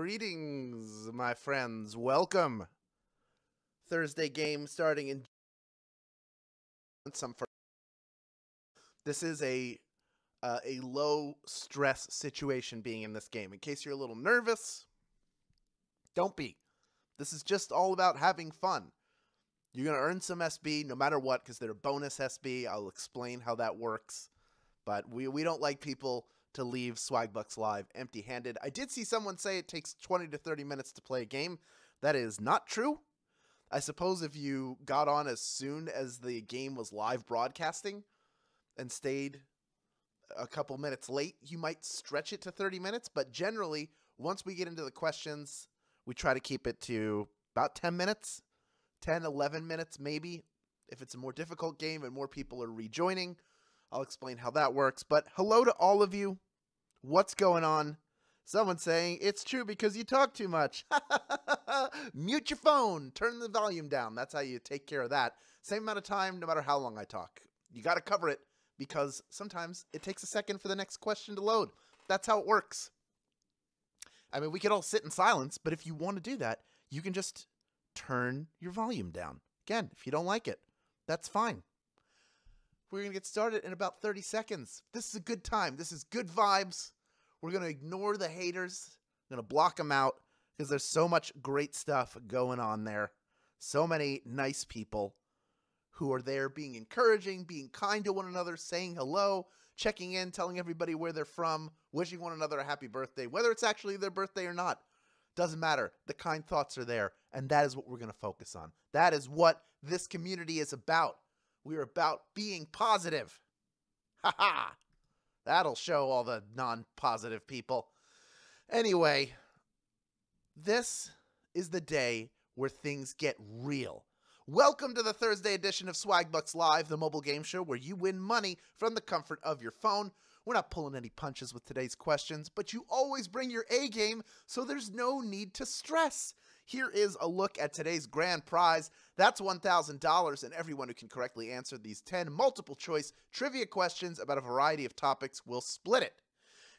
Greetings, my friends. Welcome. Thursday game starting in some. This is a low stress situation being in this game. In case you're a little nervous, don't be. This is just all about having fun. You're going to earn some SB no matter what because they're bonus SB. I'll explain how that works. But we don't like people to leave Swagbucks Live empty-handed. I did see someone say it takes 20 to 30 minutes to play a game. That is not true. I suppose if you got on as soon as the game was live broadcasting and stayed a couple minutes late, you might stretch it to 30 minutes. But generally, once we get into the questions, we try to keep it to about 10 minutes, 10, 11 minutes maybe. If it's a more difficult game and more people are rejoining, I'll explain how that works. But hello to all of you. What's going on? Someone's saying, it's true because you talk too much. Mute your phone. Turn the volume down. That's how you take care of that. Same amount of time, no matter how long I talk. You got to cover it because sometimes it takes a second for the next question to load. That's how it works. I mean, we could all sit in silence, but if you want to do that, you can just turn your volume down. Again, if you don't like it, that's fine. We're going to get started in about 30 seconds. This is a good time. This is good vibes. We're going to ignore the haters. I'm going to block them out because there's so much great stuff going on there. So many nice people who are there being encouraging, being kind to one another, saying hello, checking in, telling everybody where they're from, wishing one another a happy birthday, whether it's actually their birthday or not. Doesn't matter. The kind thoughts are there, and that is what we're going to focus on. That is what this community is about. We're about being positive. Ha ha! That'll show all the non-positive people. Anyway, this is the day where things get real. Welcome to the Thursday edition of Swagbucks Live, the mobile game show where you win money from the comfort of your phone. We're not pulling any punches with today's questions, but you always bring your A game, so there's no need to stress. Here is a look at today's grand prize. That's $1,000, and everyone who can correctly answer these 10 multiple-choice trivia questions about a variety of topics will split it.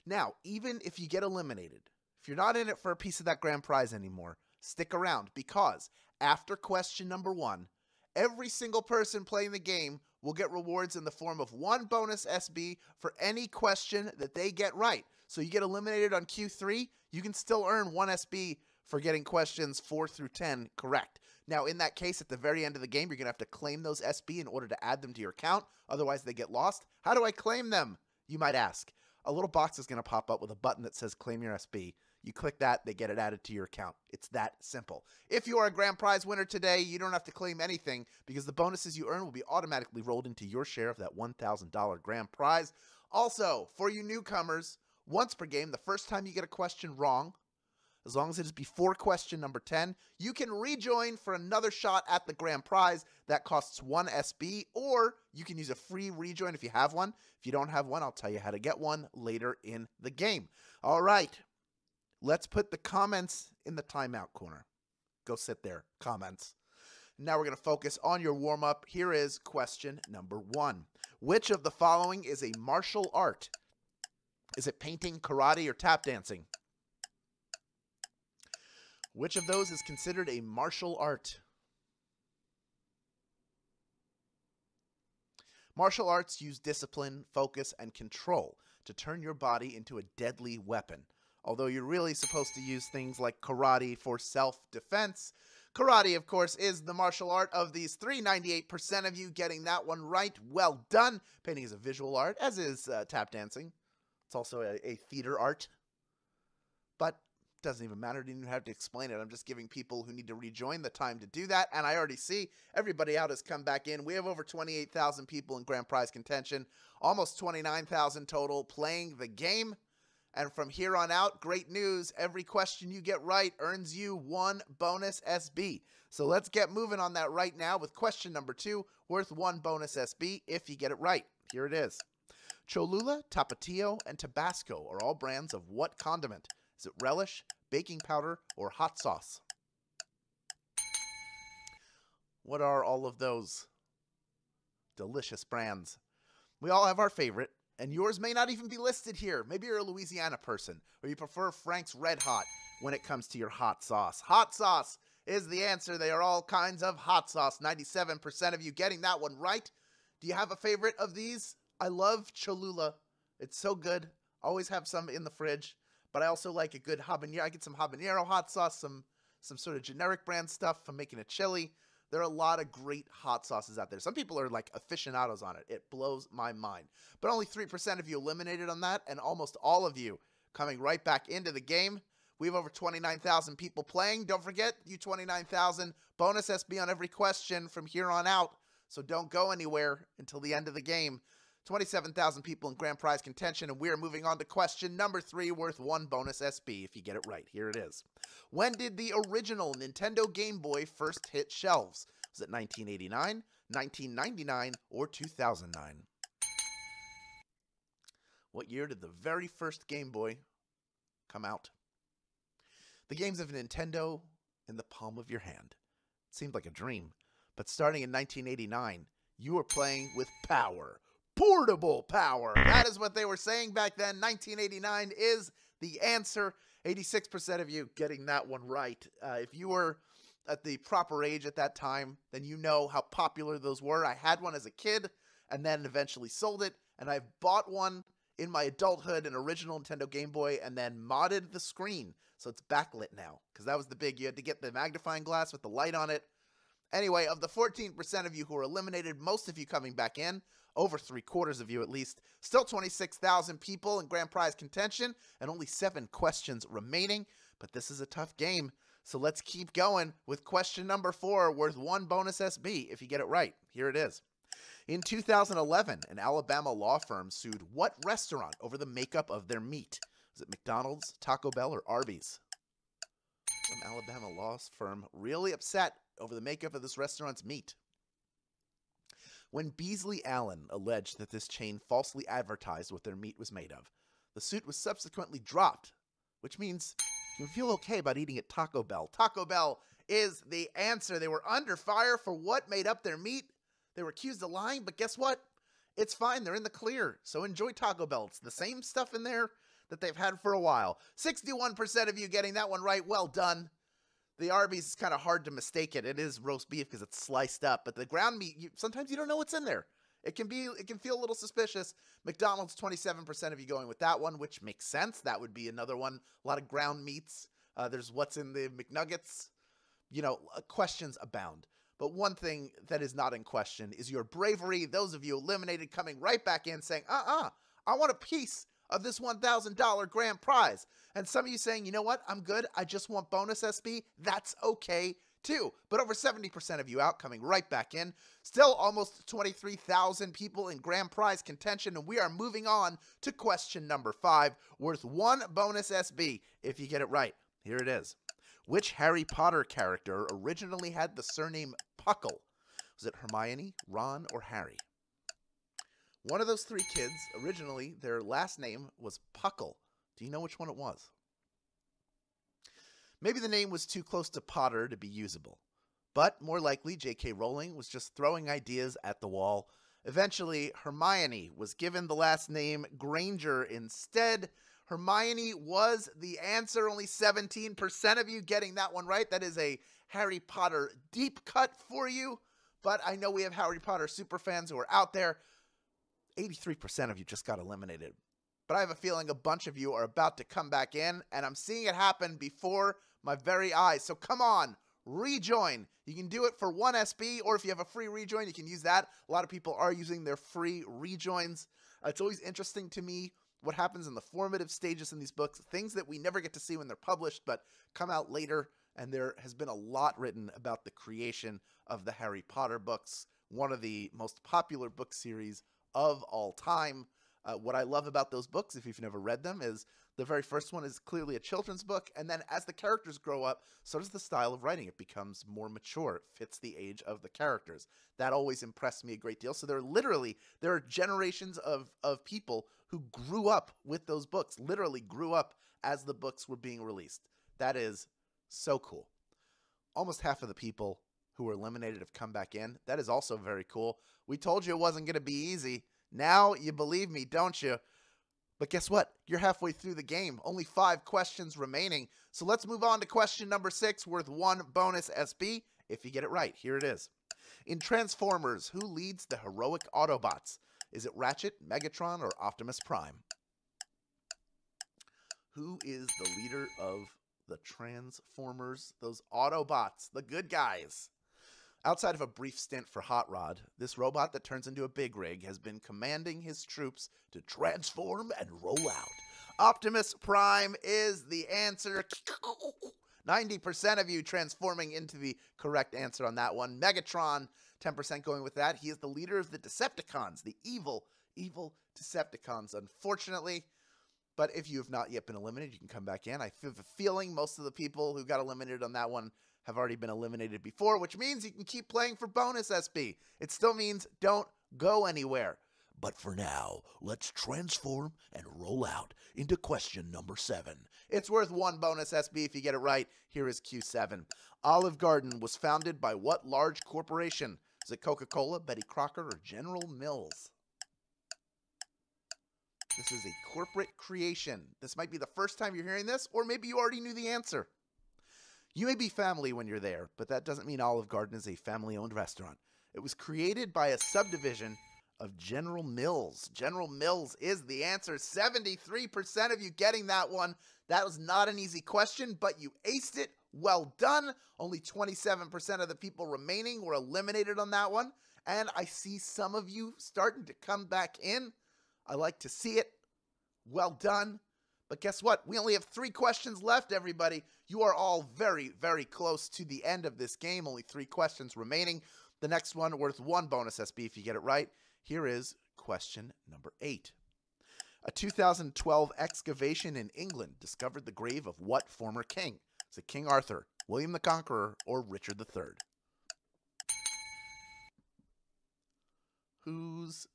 Now, even if you get eliminated, if you're not in it for a piece of that grand prize anymore, stick around because after question number 1, every single person playing the game will get rewards in the form of 1 bonus SB for any question that they get right. So you get eliminated on Q3, you can still earn 1 SB for getting questions 4 through 10 correct. Now, in that case, at the very end of the game, you're going to have to claim those SB in order to add them to your account. Otherwise, they get lost. How do I claim them? You might ask. A little box is going to pop up with a button that says claim your SB. You click that, they get it added to your account. It's that simple. If you are a grand prize winner today, you don't have to claim anything because the bonuses you earn will be automatically rolled into your share of that $1,000 grand prize. Also, for you newcomers, once per game, the first time you get a question wrong, as long as it is before question number 10, you can rejoin for another shot at the grand prize. That costs 1 SB, or you can use a free rejoin if you have one. If you don't have one, I'll tell you how to get one later in the game. All right, let's put the comments in the timeout corner. Go sit there, comments. Now we're going to focus on your warm-up. Here is question number 1. Which of the following is a martial art? Is it painting, karate, or tap dancing? Which of those is considered a martial art? Martial arts use discipline, focus, and control to turn your body into a deadly weapon. Although you're really supposed to use things like karate for self-defense. Karate, of course, is the martial art of these 98% of you getting that one right. Well done. Painting is a visual art, as is tap dancing. It's also a theater art. But doesn't even matter. Didn't even have to explain it. I'm just giving people who need to rejoin the time to do that. And I already see everybody out has come back in. We have over 28,000 people in grand prize contention, almost 29,000 total playing the game. And from here on out, great news. Every question you get right earns you 1 bonus SB. So let's get moving on that right now with question number 2, worth 1 bonus SB if you get it right. Here it is. Cholula, Tapatio, and Tabasco are all brands of what condiment? Is it relish, baking powder, or hot sauce? What are all of those delicious brands? We all have our favorite. And yours may not even be listed here. Maybe you're a Louisiana person, or you prefer Frank's Red Hot when it comes to your hot sauce. Hot sauce is the answer. They are all kinds of hot sauce. 97% of you getting that one right. Do you have a favorite of these? I love Cholula. It's so good. Always have some in the fridge. But I also like a good habanero. I get some habanero hot sauce, some sort of generic brand stuff from making a chili. There are a lot of great hot sauces out there. Some people are like aficionados on it. It blows my mind. But only 3% of you eliminated on that, and almost all of you coming right back into the game. We have over 29,000 people playing. Don't forget, you 29,000, bonus SB on every question from here on out. So don't go anywhere until the end of the game. 27,000 people in grand prize contention, and we are moving on to question number 3, worth 1 bonus SB if you get it right. Here it is. When did the original Nintendo Game Boy first hit shelves? Was it 1989, 1999, or 2009? What year did the very first Game Boy come out? The games of Nintendo in the palm of your hand. It seemed like a dream, but starting in 1989, you were playing with power. Portable power. That is what they were saying back then. 1989 is the answer. 86% of you getting that one right. If you were at the proper age at that time, then you know how popular those were. I had one as a kid and then eventually sold it, and I've bought one in my adulthood, an original Nintendo Game Boy, and then modded the screen so it's backlit now, because that was the big, you had to get the magnifying glass with the light on it. Anyway, of the 14% of you who were eliminated, most of you coming back in, over 3/4 of you at least, still 26,000 people in grand prize contention, and only 7 questions remaining, but this is a tough game, so let's keep going with question number 4, worth 1 bonus SB if you get it right. Here it is. In 2011, an Alabama law firm sued what restaurant over the makeup of their meat? Was it McDonald's, Taco Bell, or Arby's? Some Alabama law firm really upset over the makeup of this restaurant's meat. When Beasley Allen alleged that this chain falsely advertised what their meat was made of, the suit was subsequently dropped, which means you can feel okay about eating at Taco Bell. Taco Bell is the answer. They were under fire for what made up their meat. They were accused of lying, but guess what? It's fine. They're in the clear. So enjoy Taco Bell. It's the same stuff in there that they've had for a while. 61% of you getting that one right. Well done. The Arby's is kind of hard to mistake it. It is roast beef because it's sliced up, but the ground meat, sometimes you don't know what's in there. It can feel a little suspicious. McDonald's, 27% of you going with that one, which makes sense. That would be another one. A lot of ground meats. There's what's in the McNuggets. You know, questions abound. But one thing that is not in question is your bravery. Those of you eliminated coming right back in saying, I want a piece of this $1,000 grand prize. And some of you saying, you know what, I'm good. I just want bonus SB. That's okay too. But over 70% of you out coming right back in. Still almost 23,000 people in grand prize contention. And we are moving on to question number 5, worth 1 bonus SB if you get it right. Here it is. Which Harry Potter character originally had the surname Puckle? Was it Hermione, Ron, or Harry? One of those 3 kids, originally, their last name was Puckle. Do you know which one it was? Maybe the name was too close to Potter to be usable. But more likely, J.K. Rowling was just throwing ideas at the wall. Eventually, Hermione was given the last name Granger instead. Hermione was the answer. Only 17% of you getting that one right. That is a Harry Potter deep cut for you. But I know we have Harry Potter superfans who are out there. 83% of you just got eliminated. But I have a feeling a bunch of you are about to come back in, and I'm seeing it happen before my very eyes. So come on, rejoin. You can do it for 1 SB, or if you have a free rejoin, you can use that. A lot of people are using their free rejoins. It's always interesting to me what happens in the formative stages in these books, things that we never get to see when they're published, but come out later. And there has been a lot written about the creation of the Harry Potter books, one of the most popular book series of all time. What I love about those books, if you've never read them, is the very first one is clearly a children's book, and then as the characters grow up, so does the style of writing. It becomes more mature. It fits the age of the characters. That always impressed me a great deal. So there are generations of people who grew up with those books, literally grew up as the books were being released. That is so cool. Almost half of the people who were eliminated have come back in. That is also very cool. We told you it wasn't going to be easy. Now you believe me, don't you? But guess what? You're halfway through the game. Only 5 questions remaining. So let's move on to question number 6, worth 1 bonus SB. If you get it right, here it is. In Transformers, who leads the heroic Autobots? Is it Ratchet, Megatron, or Optimus Prime? Who is the leader of the Transformers, those Autobots, the good guys? Outside of a brief stint for Hot Rod, this robot that turns into a big rig has been commanding his troops to transform and roll out. Optimus Prime is the answer. 90% of you transforming into the correct answer on that one. Megatron, 10% going with that. He is the leader of the Decepticons, the evil Decepticons, unfortunately. But if you have not yet been eliminated, you can come back in. I have a feeling most of the people who got eliminated on that one have already been eliminated before, which means you can keep playing for bonus SB. It still means don't go anywhere. But for now, let's transform and roll out into question number 7. It's worth 1 bonus SB if you get it right. Here is Q7. Olive Garden was founded by what large corporation? Is it Coca-Cola, Betty Crocker, or General Mills? This is a corporate creation. This might be the first time you're hearing this, or maybe you already knew the answer. You may be family when you're there, but that doesn't mean Olive Garden is a family-owned restaurant. It was created by a subdivision of General Mills. General Mills is the answer. 73% of you getting that one. That was not an easy question, but you aced it. Well done. Only 27% of the people remaining were eliminated on that one. And I see some of you starting to come back in. I like to see it. Well done. But guess what? We only have 3 questions left, everybody. You are all very, very close to the end of this game. Only 3 questions remaining. The next one worth 1 bonus SB if you get it right. Here is question number 8. A 2012 excavation in England discovered the grave of what former king? Is it King Arthur, William the Conqueror, or Richard III? Whose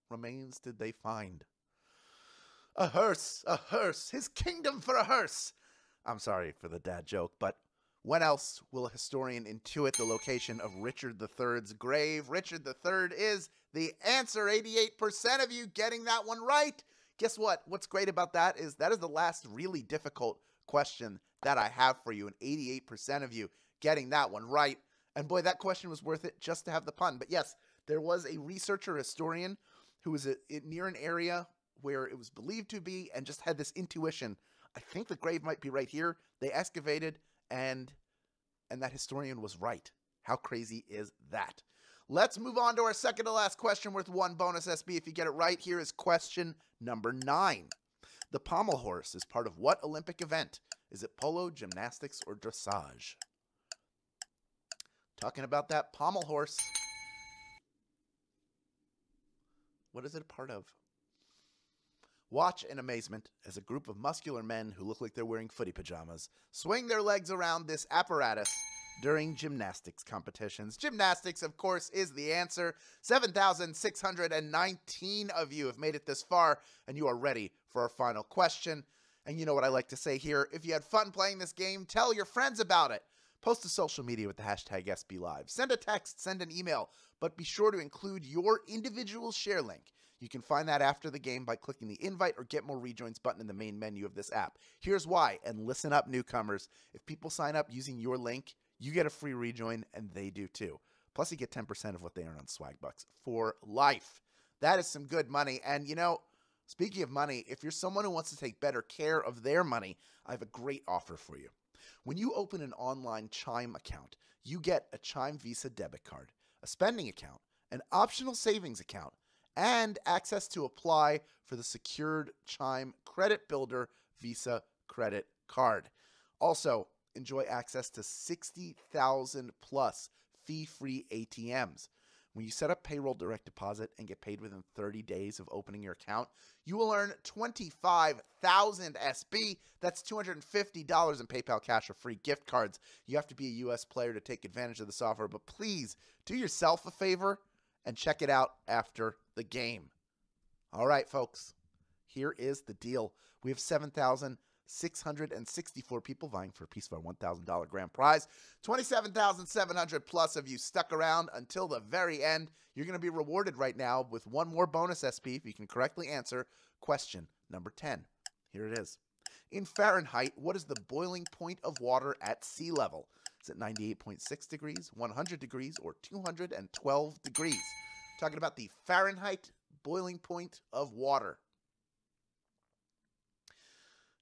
remains did they find? A hearse, his kingdom for a hearse. I'm sorry for the dad joke, but when else will a historian intuit the location of Richard III's grave? Richard III is the answer. 88% of you getting that one right. Guess what? What's great about that is the last really difficult question that I have for you, and 88% of you getting that one right. And boy, that question was worth it just to have the pun. But yes, there was a researcher, historian, who was near an area where it was believed to be and just had this intuition. I think the grave might be right here. They excavated, and that historian was right. How crazy is that? Let's move on to our second to last question worth 1 bonus SB if you get it right. Here is question number 9. The pommel horse is part of what Olympic event? Is it polo, gymnastics, or dressage? Talking about that pommel horse. What is it a part of? Watch in amazement as a group of muscular men who look like they're wearing footy pajamas swing their legs around this apparatus during gymnastics competitions. Gymnastics, of course, is the answer. 7,619 of you have made it this far, and you are ready for our final question. And you know what I like to say here. If you had fun playing this game, tell your friends about it. Post to social media with the hashtag SBLive. Send a text, send an email, but be sure to include your individual share link. You can find that after the game by clicking the invite or get more rejoins button in the main menu of this app. Here's why, and listen up, newcomers. If people sign up using your link, you get a free rejoin, and they do too. Plus, you get 10% of what they earn on Swagbucks for life. That is some good money. And, you know, speaking of money, if you're someone who wants to take better care of their money, I have a great offer for you. When you open an online Chime account, you get a Chime Visa debit card, a spending account, an optional savings account, and access to apply for the secured Chime Credit Builder Visa credit card. Also, enjoy access to 60,000 plus fee-free ATMs. When you set up payroll direct deposit and get paid within 30 days of opening your account, you will earn 25,000 SB. That's $250 in PayPal cash or free gift cards. You have to be a US player to take advantage of this offer, but please do yourself a favor and check it out after the game. All right, folks, here is the deal. We have 7,000 664 people vying for a piece of our $1,000 grand prize. 27,700 plus of you stuck around until the very end. You're going to be rewarded right now with one more bonus SP if you can correctly answer question number 10. Here it is. In Fahrenheit, what is the boiling point of water at sea level? Is it 98.6 degrees, 100 degrees, or 212 degrees? Talking about the Fahrenheit boiling point of water.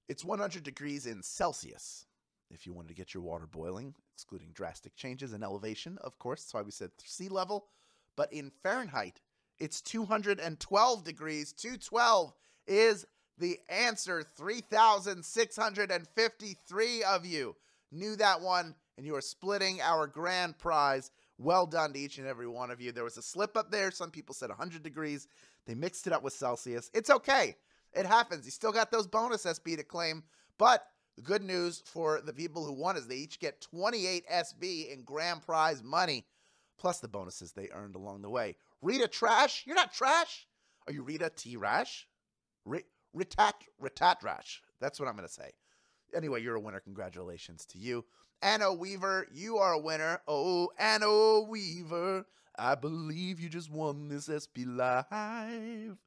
It's 100 degrees in Celsius if you wanted to get your water boiling, excluding drastic changes in elevation, of course. That's why we said sea level. But in Fahrenheit, it's 212 degrees. 212 is the answer. 3,653 of you knew that one, and you are splitting our grand prize. Well done to each and every one of you. There was a slip up there. Some people said 100 degrees. They mixed it up with Celsius. It's okay. It happens. You still got those bonus SB to claim. But the good news for the people who won is they each get 28 SB in grand prize money, plus the bonuses they earned along the way. Rita Trash? You're not trash? Are you Rita T. Rash? Ritat Rash. That's what I'm going to say. Anyway, you're a winner. Congratulations to you. Anna Weaver, you are a winner. Oh, Anna Weaver, I believe you just won this SP Live.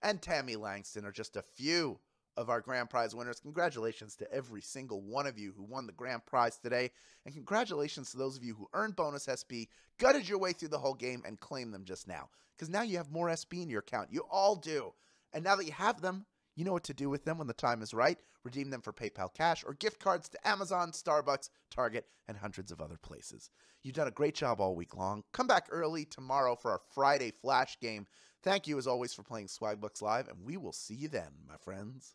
And Tammy Langston are just a few of our grand prize winners. Congratulations to every single one of you who won the grand prize today. And congratulations to those of you who earned bonus SP, gutted your way through the whole game, and claimed them just now. Because now you have more SP in your account. You all do. And now that you have them, you know what to do with them when the time is right. Redeem them for PayPal cash or gift cards to Amazon, Starbucks, Target, and hundreds of other places. You've done a great job all week long. Come back early tomorrow for our Friday Flash game. Thank you, as always, for playing Swagbucks Live, and we will see you then, my friends.